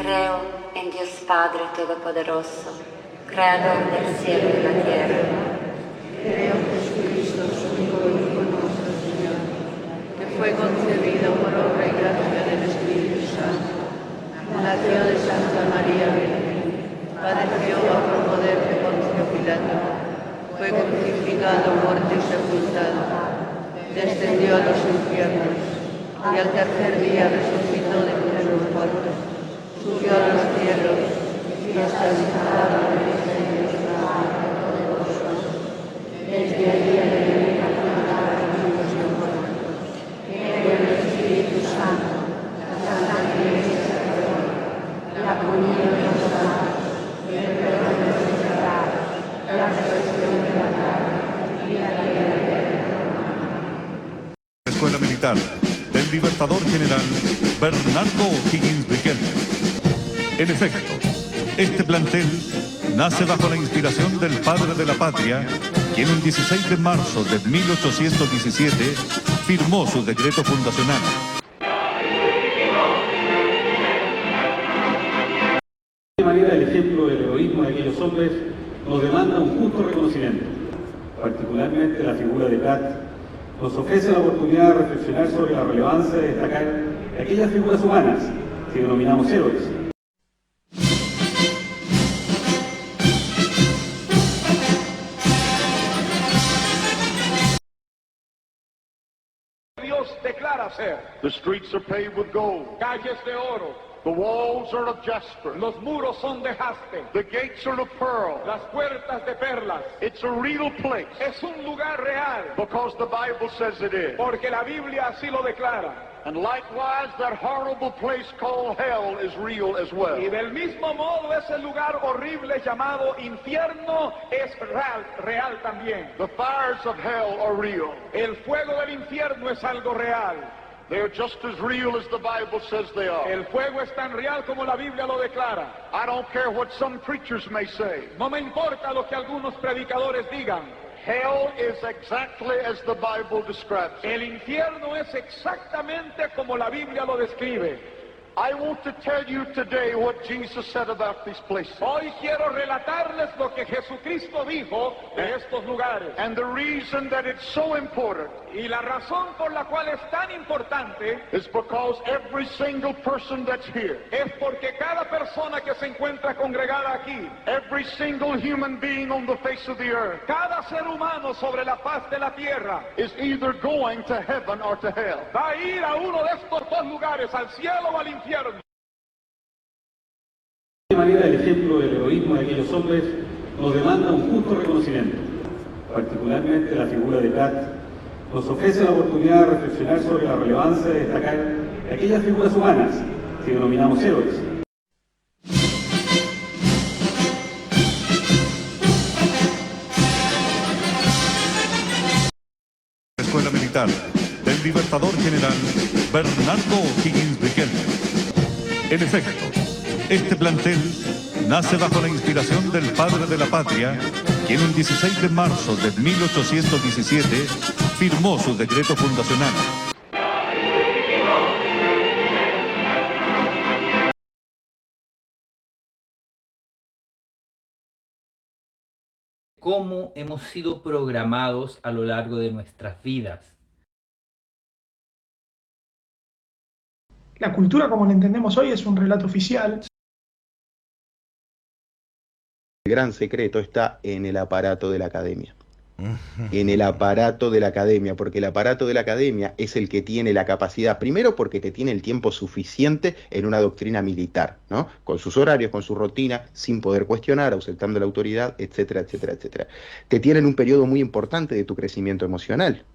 Creo en Dios Padre Todopoderoso, Creador del cielo y la tierra. Creo en Jesucristo, su único Hijo, nuestro Señor, que fue concebido por obra y gracia del Espíritu Santo. Nació de Santa María Virgen, padeció bajo poder de Poncio Pilato, fue crucificado, muerto y sepultado, descendió a los infiernos, y al tercer día resucitó de entre los muertos, subió a los cielos, y está sentado a la derecha de Dios Padre Todopoderoso. Desde allí ha de venir a juzgar a los vivos y los muertos. Creo en el Espíritu Santo, la Santa Iglesia Católica, la comunión de los santos, el perdón de los pecados, la resurrección de la carne y la vida eterna. Escuela Militar del Libertador General Bernardo O'Higgins Riquelme. En efecto, este plantel nace bajo la inspiración del padre de la patria, quien el 16 de marzo de 1817 firmó su decreto fundacional. De manera, el ejemplo del heroísmo de aquellos hombres nos demanda un justo reconocimiento. Particularmente la figura de Prat nos ofrece la oportunidad de reflexionar sobre la relevancia de destacar aquellas figuras humanas que denominamos héroes. Dios declara ser. The streets are paved with gold. Calles de oro. The walls are of jasper. Los muros son de jaspe. The gates are of pearl. Las puertas de perlas. It's a real place. Es un lugar real. Because the Bible says it is. Porque la Biblia así lo declara. And likewise, that horrible place called hell is real as well. Y del mismo modo ese lugar horrible llamado infierno es real también. The fires of hell are real. El fuego del infierno es algo real. They are just as real as the Bible says they are. El fuego es tan real como la Biblia lo declara. I don't care what some preachers may say. No me importa lo que algunos predicadores digan. Hell is exactly as the Bible describes it. El infierno es exactamente como la Biblia lo describe. I want to tell you today what Jesus said about these places. Hoy quiero relatarles lo que Jesucristo dijo de estos lugares. And the reason that it's so important Y la razón por la cual es tan importante is because every single person that's here, es porque cada persona que se encuentra congregada aquí, every single human being on the face of the earth, cada ser humano sobre la faz de la tierra, is either going to heaven or to hell. va a ir a uno de estos dos lugares, al cielo o al infierno. De manera, el ejemplo del heroísmo de aquellos hombres nos demanda un justo reconocimiento. Particularmente la figura de Prat nos ofrece la oportunidad de reflexionar sobre la relevancia de destacar aquellas figuras humanas que denominamos héroes. Escuela Militar del Libertador General Bernardo O'Higgins Riquelme. En efecto, este plantel nace bajo la inspiración del padre de la patria, quien el 16 de marzo de 1817 firmó su decreto fundacional. Cómo hemos sido programados a lo largo de nuestras vidas. La cultura como la entendemos hoy es un relato oficial. El gran secreto está en el aparato de la academia. En el aparato de la academia, porque el aparato de la academia es el que tiene la capacidad, primero porque te tiene el tiempo suficiente en una doctrina militar, ¿no? Con sus horarios, con su rutina, sin poder cuestionar, ausentando la autoridad, etcétera, etcétera, etcétera. Te tienen un periodo muy importante de tu crecimiento emocional.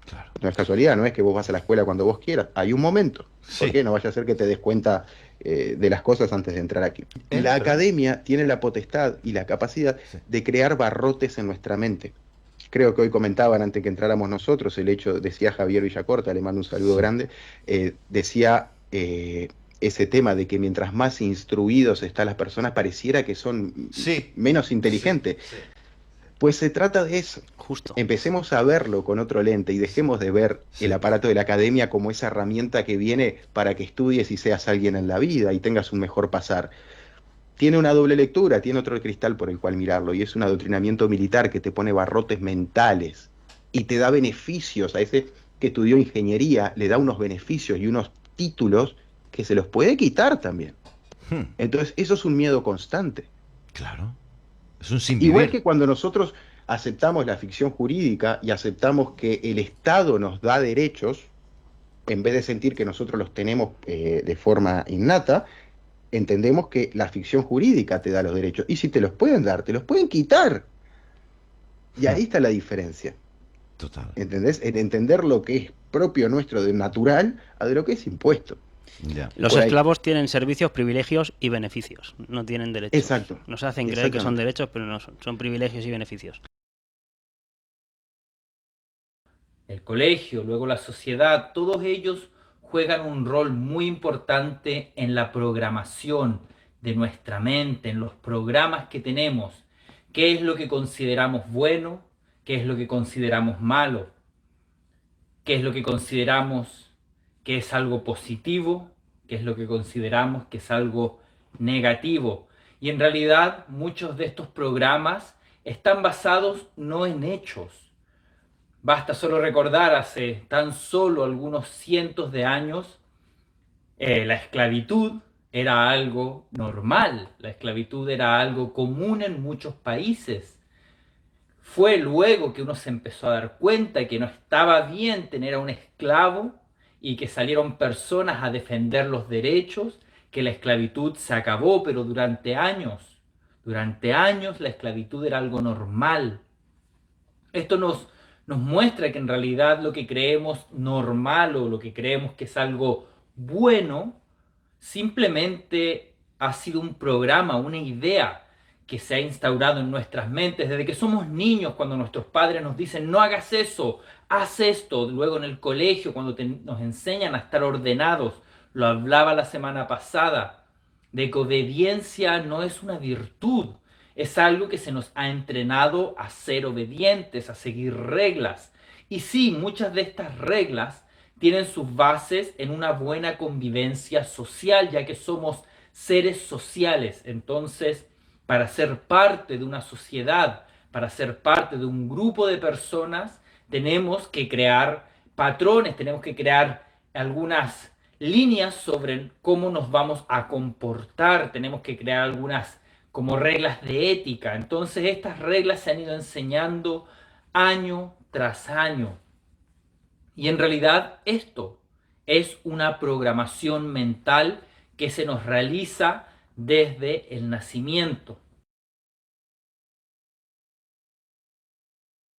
Claro. No es casualidad, no es que vos vas a la escuela cuando vos quieras, hay un momento. Sí. ¿Por qué? No vaya a ser que te des cuenta de las cosas antes de entrar aquí. La academia tiene la potestad y la capacidad de crear barrotes en nuestra mente. Creo que hoy comentaban antes que entráramos nosotros el hecho, decía Javier Villacorta, le mando un saludo grande, decía ese tema de que mientras más instruidos están las personas pareciera que son menos inteligentes. Pues se trata de eso. Justo. Empecemos a verlo con otro lente y dejemos de ver el aparato de la academia como esa herramienta que viene para que estudies y seas alguien en la vida y tengas un mejor pasar. Tiene una doble lectura, tiene otro cristal por el cual mirarlo, y es un adoctrinamiento militar que te pone barrotes mentales y te da beneficios. A ese que estudió ingeniería le da unos beneficios y unos títulos que se los puede quitar también. Entonces, eso es un miedo constante. Claro. Es un sinvivir. Igual que cuando nosotros aceptamos la ficción jurídica y aceptamos que el Estado nos da derechos, en vez de sentir que nosotros los tenemos de forma innata, entendemos que la ficción jurídica te da los derechos. Y si te los pueden dar, te los pueden quitar. Y ahí está la diferencia. Total. ¿Entendés? En entender lo que es propio nuestro de natural a de lo que es impuesto. Ya. Los esclavos tienen servicios, privilegios y beneficios. No tienen derechos. Exacto. Nos hacen creer que son derechos, pero no son. Son privilegios y beneficios. El colegio, luego la sociedad, todos ellos juegan un rol muy importante en la programación de nuestra mente, en los programas que tenemos. ¿Qué es lo que consideramos bueno? ¿Qué es lo que consideramos malo? ¿Qué es lo que consideramos que es algo positivo? ¿Qué es lo que consideramos que es algo negativo? Y en realidad muchos de estos programas están basados no en hechos. Basta solo recordar hace tan solo algunos cientos de años, la esclavitud era algo normal, la esclavitud era algo común en muchos países. Fue luego que uno se empezó a dar cuenta que no estaba bien tener a un esclavo y que salieron personas a defender los derechos, que la esclavitud se acabó, pero durante años la esclavitud era algo normal. Esto nos muestra que en realidad lo que creemos normal o lo que creemos que es algo bueno, simplemente ha sido un programa, una idea que se ha instaurado en nuestras mentes desde que somos niños, cuando nuestros padres nos dicen no hagas eso, haz esto. Luego en el colegio, cuando nos enseñan a estar ordenados, lo hablaba la semana pasada, de que obediencia no es una virtud, es algo que se nos ha entrenado a ser obedientes, a seguir reglas. Y sí, muchas de estas reglas tienen sus bases en una buena convivencia social, ya que somos seres sociales. Entonces, para ser parte de una sociedad, para ser parte de un grupo de personas, tenemos que crear patrones, tenemos que crear algunas líneas sobre cómo nos vamos a comportar, tenemos que crear algunas como reglas de ética. Entonces estas reglas se han ido enseñando año tras año. Y en realidad esto es una programación mental que se nos realiza desde el nacimiento.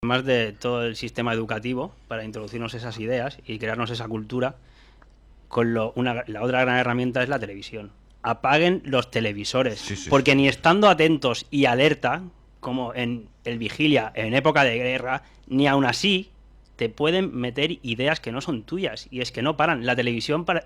Además de todo el sistema educativo para introducirnos esas ideas y crearnos esa cultura, la otra gran herramienta es la televisión. Apaguen los televisores, porque ni estando atentos y alerta, como en el Vigilia, en época de guerra, ni aún así te pueden meter ideas que no son tuyas, y es que no paran. La televisión, por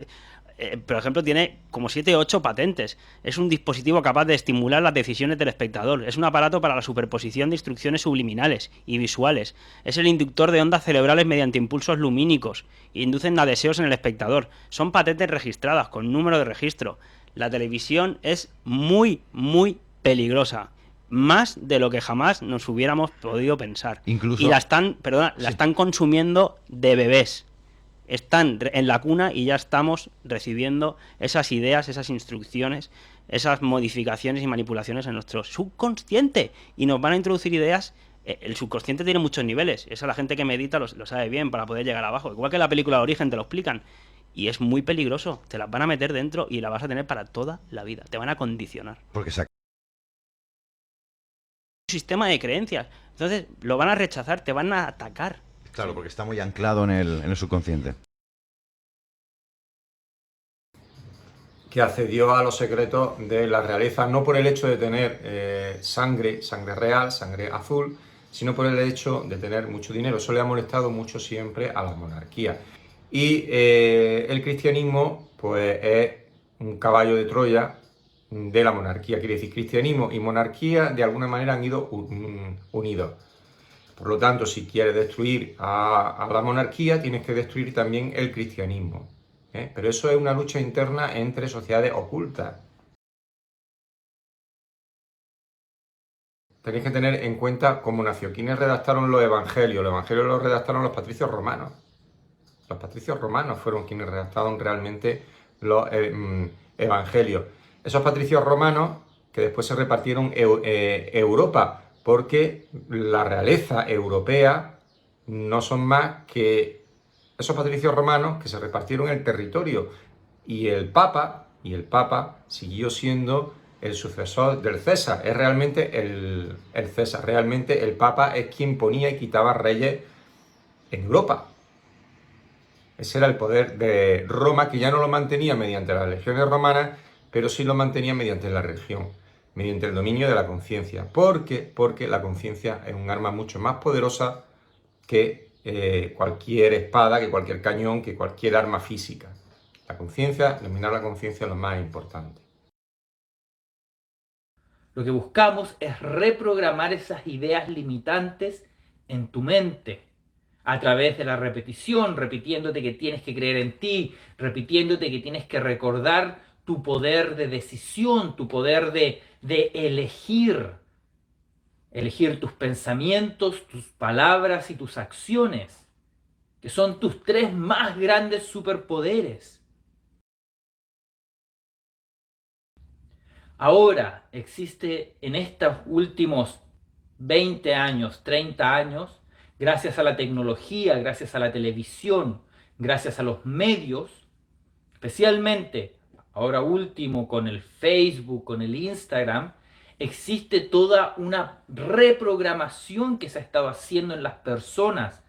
ejemplo, tiene como 7 o 8 patentes. Es un dispositivo capaz de estimular las decisiones del espectador. Es un aparato para la superposición de instrucciones subliminales y visuales. Es el inductor de ondas cerebrales mediante impulsos lumínicos. Inducen a deseos en el espectador. Son patentes registradas con número de registro. La televisión es muy, muy peligrosa. Más de lo que jamás nos hubiéramos podido pensar. Incluso... Y la están consumiendo de bebés. Están en la cuna y ya estamos recibiendo esas ideas, esas instrucciones, esas modificaciones y manipulaciones en nuestro subconsciente. Y nos van a introducir ideas. El subconsciente tiene muchos niveles. Eso la gente que medita lo sabe bien para poder llegar abajo. Igual que en la película de Origen te lo explican. Y es muy peligroso. Te las van a meter dentro y la vas a tener para toda la vida. Te van a condicionar. Porque Sistema de creencias. Entonces lo van a rechazar, te van a atacar. Claro, porque está muy anclado en el subconsciente. Que accedió a los secretos de la realeza, no por el hecho de tener sangre real, sangre azul, sino por el hecho de tener mucho dinero. Eso le ha molestado mucho siempre a las monarquías. Y el cristianismo, pues, es un caballo de Troya de la monarquía. Quiere decir, cristianismo y monarquía de alguna manera han ido unidos. Por lo tanto, si quieres destruir a la monarquía, tienes que destruir también el cristianismo. Pero eso es una lucha interna entre sociedades ocultas. Tenéis que tener en cuenta cómo nació. ¿Quiénes redactaron los evangelios? Los evangelios los redactaron los patricios romanos. Los patricios romanos fueron quienes redactaron realmente los evangelios. Esos patricios romanos que después se repartieron Europa, porque la realeza europea no son más que esos patricios romanos que se repartieron el territorio. Y el Papa siguió siendo el sucesor del César. Es realmente el César. Realmente el Papa es quien ponía y quitaba reyes en Europa. Ese era el poder de Roma, que ya no lo mantenía mediante las legiones romanas, pero sí lo mantenía mediante la religión, mediante el dominio de la conciencia. Porque la conciencia es un arma mucho más poderosa que cualquier espada, que cualquier cañón, que cualquier arma física. La conciencia, dominar la conciencia es lo más importante. Lo que buscamos es reprogramar esas ideas limitantes en tu mente a través de la repetición, repitiéndote que tienes que creer en ti, repitiéndote que tienes que recordar tu poder de decisión, tu poder de elegir tus pensamientos, tus palabras y tus acciones, que son tus 3 más grandes superpoderes. Ahora existe en estos últimos 20 años, 30 años, gracias a la tecnología, gracias a la televisión, gracias a los medios, especialmente ahora último con el Facebook, con el Instagram, existe toda una reprogramación que se ha estado haciendo en las personas